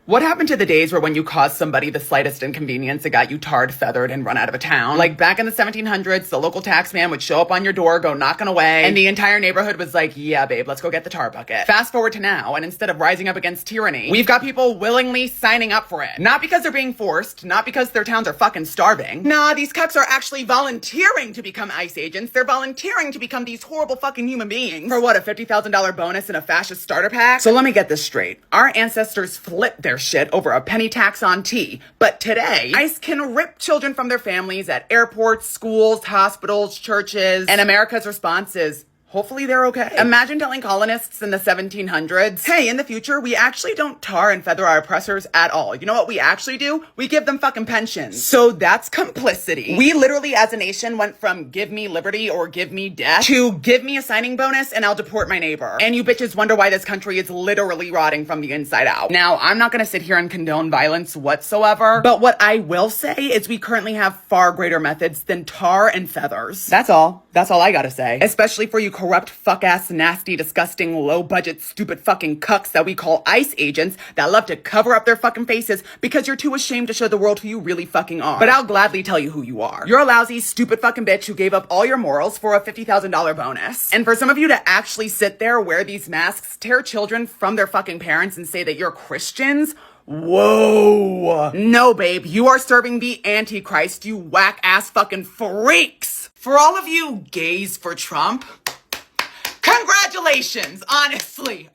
What happened to the days where when you caused somebody the slightest inconvenience, it got you tarred, feathered, and run out of a town? Like back in the 1700s, the local tax man would show up on your door, go knocking away, and the entire neighborhood was like, yeah, babe, let's go get the tar bucket. Fast forward to now, and instead of rising up against tyranny, we've got people willingly signing up for it. Not because they're being forced, not because their towns are fucking starving. Nah, these cucks are actually volunteering to become ICE agents. They're volunteering to become these horrible fucking human beings. For what, a $50,000 bonus and a fascist starter pack? So let me get this straight. Our ancestors flipped their shit over a penny tax on tea. But today, ICE can rip children from their families at airports, schools, hospitals, churches, and America's response is, hopefully they're okay. Imagine telling colonists in the 1700s, hey, in the future, we actually don't tar and feather our oppressors at all. You know what we actually do? We give them fucking pensions. So that's complicity. We literally, as a nation, went from give me liberty or give me death to give me a signing bonus and I'll deport my neighbor. And you bitches wonder why this country is literally rotting from the inside out. Now, I'm not gonna sit here and condone violence whatsoever, but what I will say is we currently have far greater methods than tar and feathers. That's all. That's all I gotta say. Especially for you corrupt, fuck-ass, nasty, disgusting, low-budget, stupid fucking cucks that we call ICE agents that love to cover up their fucking faces because you're too ashamed to show the world who you really fucking are. But I'll gladly tell you who you are. You're a lousy, stupid fucking bitch who gave up all your morals for a $50,000 bonus. And for some of you to actually sit there, wear these masks, tear children from their fucking parents and say that you're Christians, whoa. No, babe, you are serving the Antichrist, you whack-ass fucking freaks. For all of you gays for Trump, congratulations! Honestly,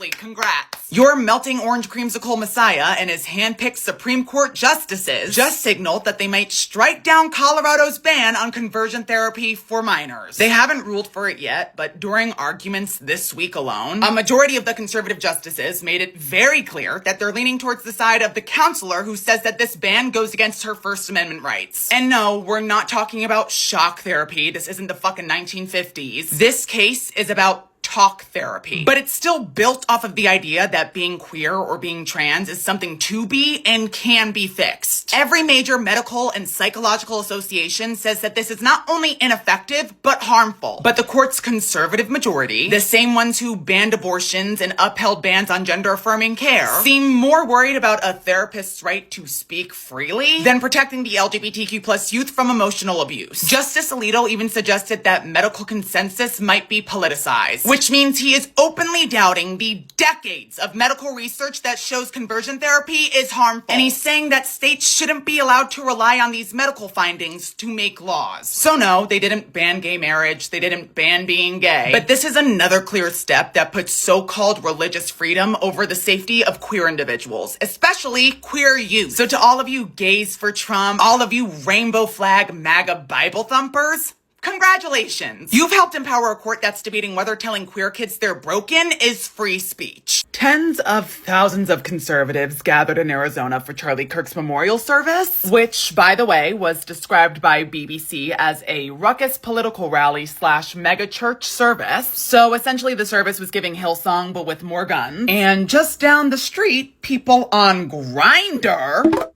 congrats. Your melting orange creamsicle messiah and his hand-picked Supreme Court justices just signaled that they might strike down Colorado's ban on conversion therapy for minors. They haven't ruled for it yet, but during arguments this week alone, a majority of the conservative justices made it very clear that they're leaning towards the side of the counselor who says that this ban goes against her First Amendment rights. And no, we're not talking about shock therapy. This isn't the fucking 1950s. This case is about talk therapy. But it's still built off of the idea that being queer or being trans is something to be and can be fixed. Every major medical and psychological association says that this is not only ineffective, but harmful. But the court's conservative majority, the same ones who banned abortions and upheld bans on gender-affirming care, seem more worried about a therapist's right to speak freely than protecting the LGBTQ+ youth from emotional abuse. Justice Alito even suggested that medical consensus might be politicized, which means he is openly doubting the decades of medical research that shows conversion therapy is harmful. And he's saying that states shouldn't be allowed to rely on these medical findings to make laws. So no, they didn't ban gay marriage, they didn't ban being gay, but this is another clear step that puts so-called religious freedom over the safety of queer individuals, especially queer youth. So to all of you gays for Trump, all of you rainbow flag MAGA Bible thumpers, congratulations! You've helped empower a court that's debating whether telling queer kids they're broken is free speech. Tens of thousands of conservatives gathered in Arizona for Charlie Kirk's memorial service, which, by the way, was described by BBC as a ruckus political rally / mega church service. So essentially the service was giving Hillsong, but with more guns. And just down the street, people on Grindr,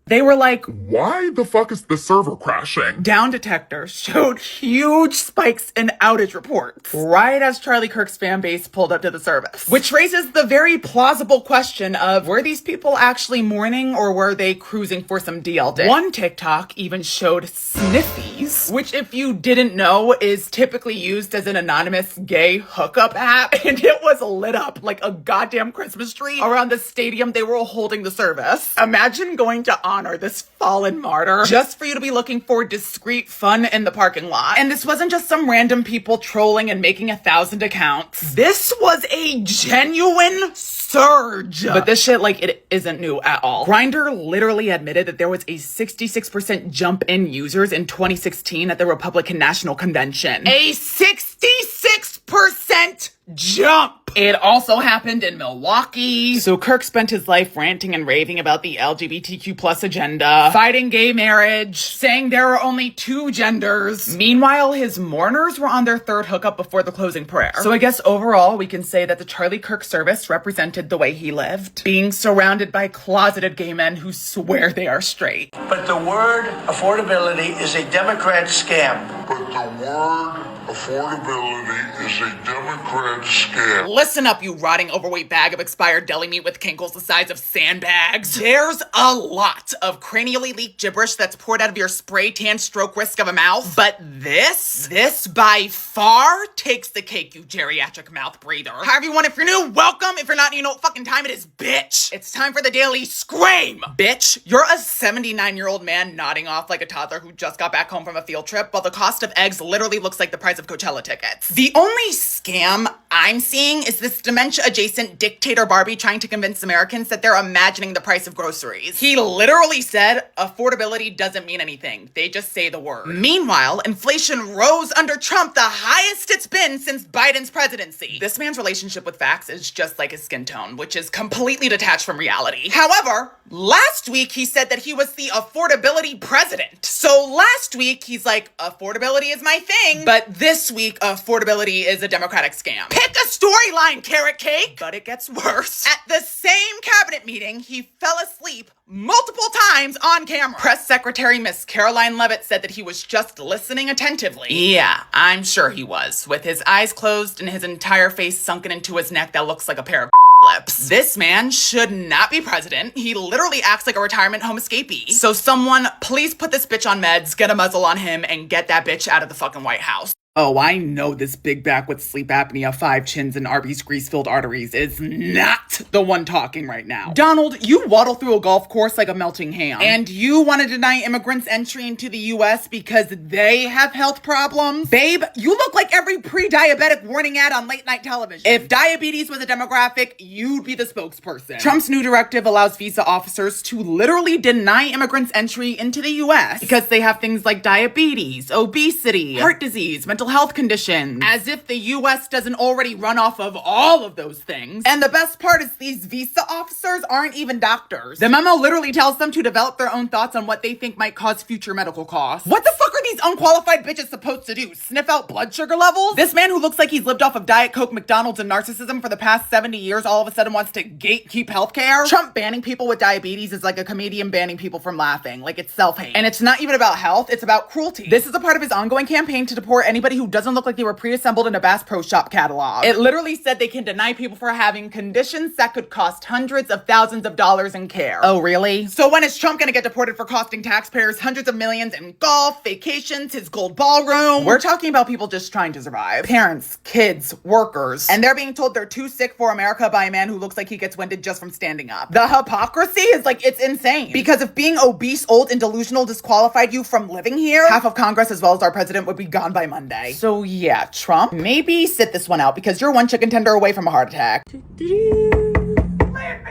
they were like, why the fuck is the server crashing? Down detectors showed huge spikes in outage reports right as Charlie Kirk's fan base pulled up to the service. Which raises the very plausible question of, were these people actually mourning or were they cruising for some DLD? One TikTok even showed sniffies, which if you didn't know is typically used as an anonymous gay hookup app, and it was lit up like a goddamn Christmas tree around the stadium they were holding the service. Imagine going to honor this fallen martyr just for you to be looking for discreet fun in the parking lot. And this wasn't just some random people trolling and making 1,000 accounts. This was a genuine surge. But this shit, like, it isn't new at all. Grindr literally admitted that there was a 66% jump in users in 2016 at the Republican National Convention. A 66% jump! It also happened in Milwaukee. So Kirk spent his life ranting and raving about the LGBTQ+ agenda, fighting gay marriage, saying there are only 2 genders. Meanwhile, his mourners were on their 3rd hookup before the closing prayer. So I guess overall, we can say that the Charlie Kirk service represented the way he lived, being surrounded by closeted gay men who swear they are straight. But the word affordability is a Democrat scam. but the word affordability is a Democrat scam. Listen up, you rotting overweight bag of expired deli meat with kinkles the size of sandbags. There's a lot of cranially leaked gibberish that's poured out of your spray tan stroke risk of a mouth, but this by far takes the cake, you geriatric mouth breather. Hi everyone, if you're new, welcome. If you're not, you know what fucking time it is, bitch. It's time for the daily scream. Bitch, you're a 79-year-old man nodding off like a toddler who just got back home from a field trip while the cost of eggs literally looks like the price of Coachella tickets. The only scam I'm seeing is this dementia-adjacent dictator Barbie trying to convince Americans that they're imagining the price of groceries. He literally said affordability doesn't mean anything. They just say the word. Meanwhile, inflation rose under Trump, the highest it's been since Biden's presidency. This man's relationship with facts is just like his skin tone, which is completely detached from reality. However, last week he said that he was the affordability president. So last week he's like, affordability is my thing, but this week affordability is a Democratic scam. Pick a storyline, carrot cake! But it gets worse. At the same cabinet meeting, he fell asleep multiple times on camera. Press Secretary Miss Caroline Leavitt said that he was just listening attentively. Yeah, I'm sure he was, with his eyes closed and his entire face sunken into his neck that looks like a pair of lips. This man should not be president. He literally acts like a retirement home escapee. So someone, please put this bitch on meds, get a muzzle on him, and get that bitch out of the fucking White House. Oh, I know this big back with sleep apnea, 5 chins, and Arby's grease-filled arteries is not the one talking right now. Donald, you waddle through a golf course like a melting ham. And you want to deny immigrants entry into the U.S. because they have health problems? Babe, you look like every pre-diabetic warning ad on late-night television. If diabetes was a demographic, you'd be the spokesperson. Trump's new directive allows visa officers to literally deny immigrants entry into the U.S. because they have things like diabetes, obesity, heart disease, mental health conditions, as if the US doesn't already run off of all of those things. And the best part is these visa officers aren't even doctors. The memo literally tells them to develop their own thoughts on what they think might cause future medical costs. What the fuck are these unqualified bitches supposed to do? Sniff out blood sugar levels? This man who looks like he's lived off of Diet Coke, McDonald's, and narcissism for the past 70 years all of a sudden wants to gatekeep healthcare? Trump banning people with diabetes is like a comedian banning people from laughing. Like, it's self-hate. And it's not even about health, it's about cruelty. This is a part of his ongoing campaign to deport anybody who doesn't look like they were pre-assembled in a Bass Pro Shop catalog. It literally said they can deny people for having conditions that could cost hundreds of thousands of dollars in care. Oh, really? So when is Trump gonna get deported for costing taxpayers hundreds of millions in golf, vacations, his gold ballroom? We're talking about people just trying to survive. Parents, kids, workers. And they're being told they're too sick for America by a man who looks like he gets winded just from standing up. The hypocrisy is like, it's insane. Because if being obese, old, and delusional disqualified you from living here, half of Congress as well as our president would be gone by Monday. So yeah, Trump, maybe sit this one out because you're one chicken tender away from a heart attack. Leave me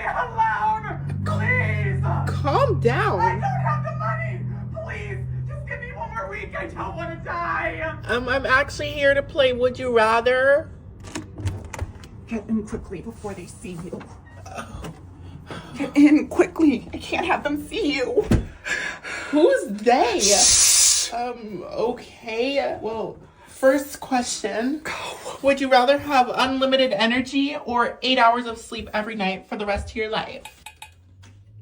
alone, please. Calm down. I don't have the money. Please, just give me one more week. I don't want to die. I'm actually here to play Would You Rather. Get in quickly before they see you. Get in quickly. I can't have them see you. Who's they? Okay. Well, first question. Would you rather have unlimited energy or 8 hours of sleep every night for the rest of your life?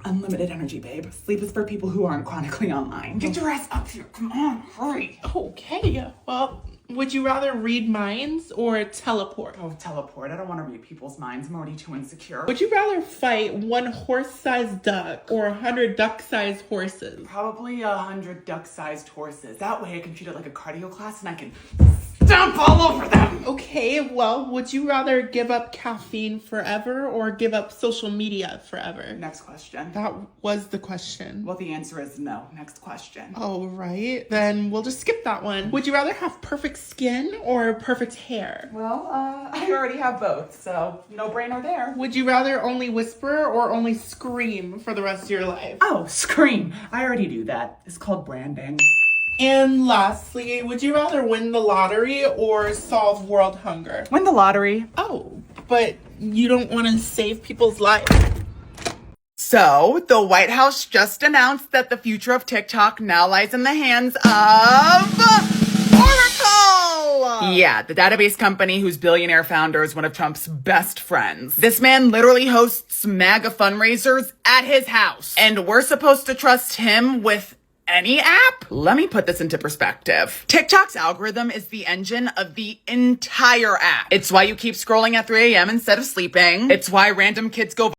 Unlimited energy, babe. Sleep is for people who aren't chronically online. Get your ass up here. Come on, hurry. Okay. Well, would you rather read minds or teleport? Oh, teleport. I don't want to read people's minds. I'm already too insecure. Would you rather fight one horse-sized duck or 100 duck-sized horses? Probably 100 duck-sized horses. That way I can treat it like a cardio class and I can stomp all over them. Okay, well, would you rather give up caffeine forever or give up social media forever? Next question. That was the question. Well, the answer is no. Next question. Oh, right. Then we'll just skip that one. Would you rather have perfect skin or perfect hair? Well, I already have both, so no brainer there. Would you rather only whisper or only scream for the rest of your life? Oh, scream. I already do that. It's called branding. And lastly, would you rather win the lottery or solve world hunger? Win the lottery. Oh, but you don't want to save people's lives. So, the White House just announced that the future of TikTok now lies in the hands of Oracle! Yeah, the database company whose billionaire founder is one of Trump's best friends. This man literally hosts MAGA fundraisers at his house. And we're supposed to trust him with any app? Let me put this into perspective. TikTok's algorithm is the engine of the entire app. It's why you keep scrolling at 3 a.m. instead of sleeping. It's why random kids go